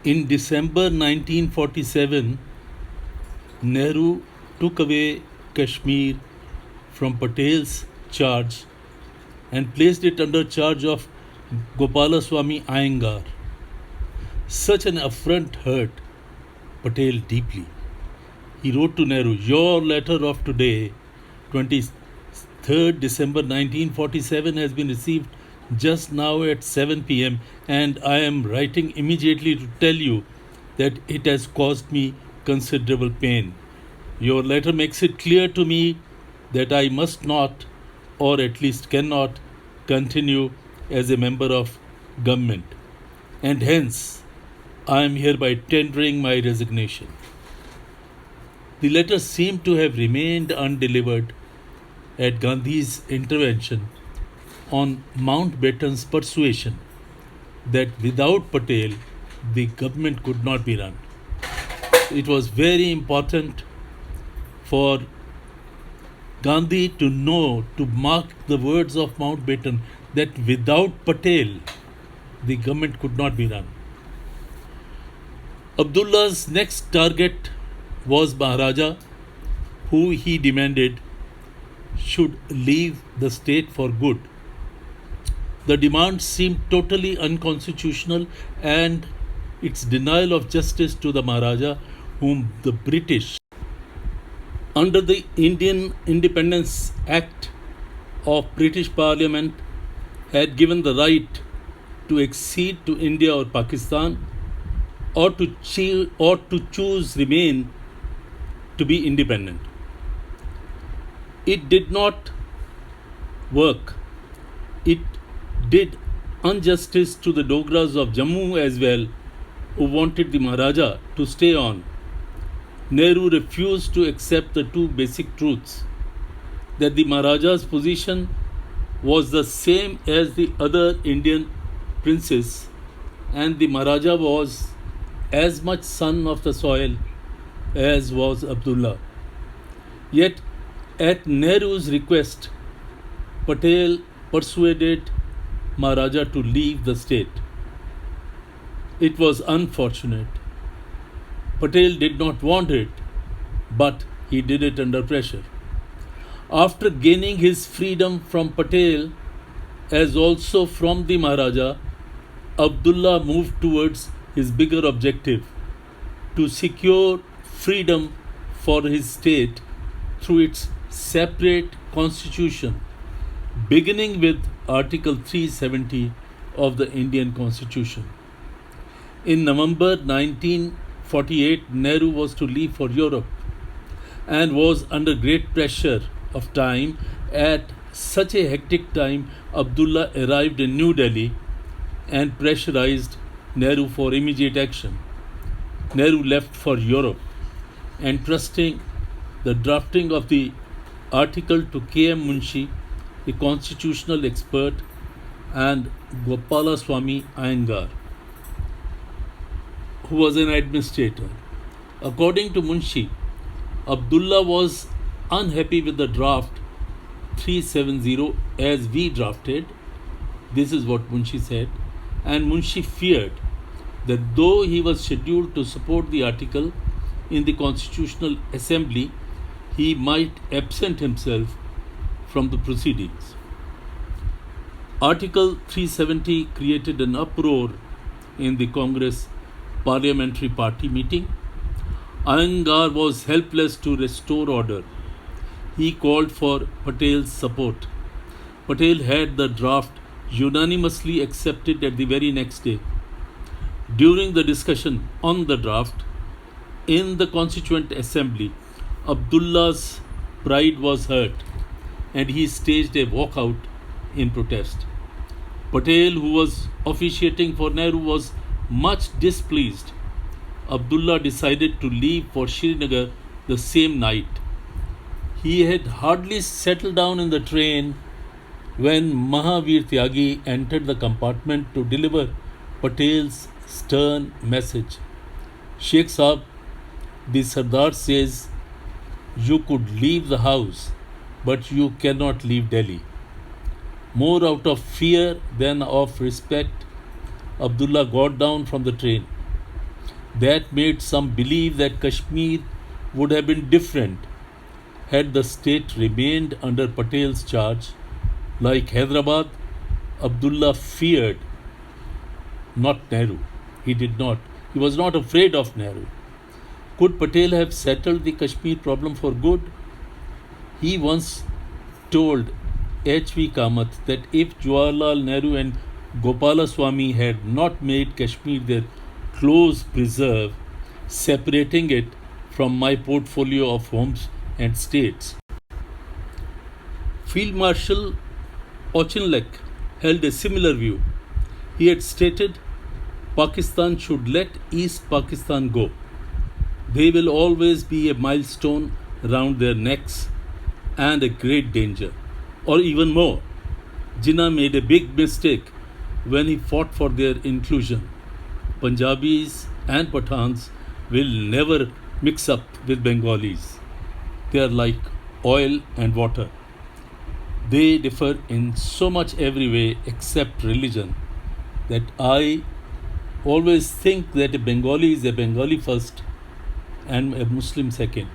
In December 1947, Nehru took away Kashmir from Patel's charge and placed it under charge of Gopalasvami Iyengar. Such an affront hurt Patel deeply. He wrote to Nehru, "Your letter of today, 23rd December 1947, has been received just now at 7 pm, and I am writing immediately to tell you that it has caused me considerable pain. Your letter makes it clear to me that I must not, or at least cannot, continue as a member of government, and hence I am hereby tendering my resignation." The letter seemed to have remained undelivered at Gandhi's intervention on Mountbatten's persuasion that without Patel, the government could not be run. It was very important for Gandhi to know, to mark the words of Mountbatten, that without Patel, the government could not be run. Abdullah's next target was Maharaja, who he demanded should leave the state for good. The demand seemed totally unconstitutional, and its denial of justice to the Maharaja, whom the British, under the Indian Independence Act of British Parliament, had given the right to accede to India or Pakistan, or to choose remain to be independent. It did not work. It did injustice to the Dogras of Jammu as well, who wanted the Maharaja to stay on. Nehru refused to accept the two basic truths: that the Maharaja's position was the same as the other Indian princes, and the Maharaja was as much son of the soil as was Abdullah. Yet, at Nehru's request, Patel persuaded Maharaja to leave the state. It was unfortunate. Patel did not want it, but he did it under pressure. After gaining his freedom from Patel, as also from the Maharaja, Abdullah moved towards his bigger objective: to secure freedom for his state through its separate constitution, beginning with Article 370 of the Indian Constitution. In November 1948, Nehru was to leave for Europe and was under great pressure of time. At such a hectic time, Abdullah arrived in New Delhi and pressurized Nehru for immediate action. Nehru left for Europe, entrusting the drafting of the article to K.M. Munshi, a constitutional expert, and Gopalasvami Iyengar, who was an administrator. According to Munshi, Abdullah was unhappy with the draft 370 as we drafted. This is what Munshi said. And Munshi feared that though he was scheduled to support the article in the Constitutional Assembly, he might absent himself from the proceedings. Article 370 created an uproar in the Congress Parliamentary Party meeting. Iyengar was helpless to restore order. He called for Patel's support. Patel had the draft unanimously accepted at the very next day. During the discussion on the draft in the Constituent Assembly, Abdullah's pride was hurt and he staged a walkout in protest. Patel, who was officiating for Nehru, was much displeased. Abdullah decided to leave for Srinagar the same night. He had hardly settled down in the train when Mahavir Tyagi entered the compartment to deliver Patel's stern message. "Sheikh Sahab, the Sardar says you could leave the house, but you cannot leave Delhi." More out of fear than of respect, Abdullah got down from the train. That made some believe that Kashmir would have been different had the state remained under Patel's charge. Like Hyderabad, Abdullah feared not Nehru. He did not. He was not afraid of Nehru. Could Patel have settled the Kashmir problem for good? He once told H.V. Kamath that if Jawaharlal Nehru and Gopalasvami had not made Kashmir their close preserve, separating it from my portfolio of homes and states. Field Marshal Auchinleck held a similar view. He had stated, Pakistan should let East Pakistan go. They will always be a milestone round their necks and a great danger. Or even more, Jinnah made a big mistake when he fought for their inclusion. Punjabis and Pathans will never mix up with Bengalis. They are like oil and water. They differ in so much every way except religion that I always think that a Bengali is a Bengali first and a Muslim second.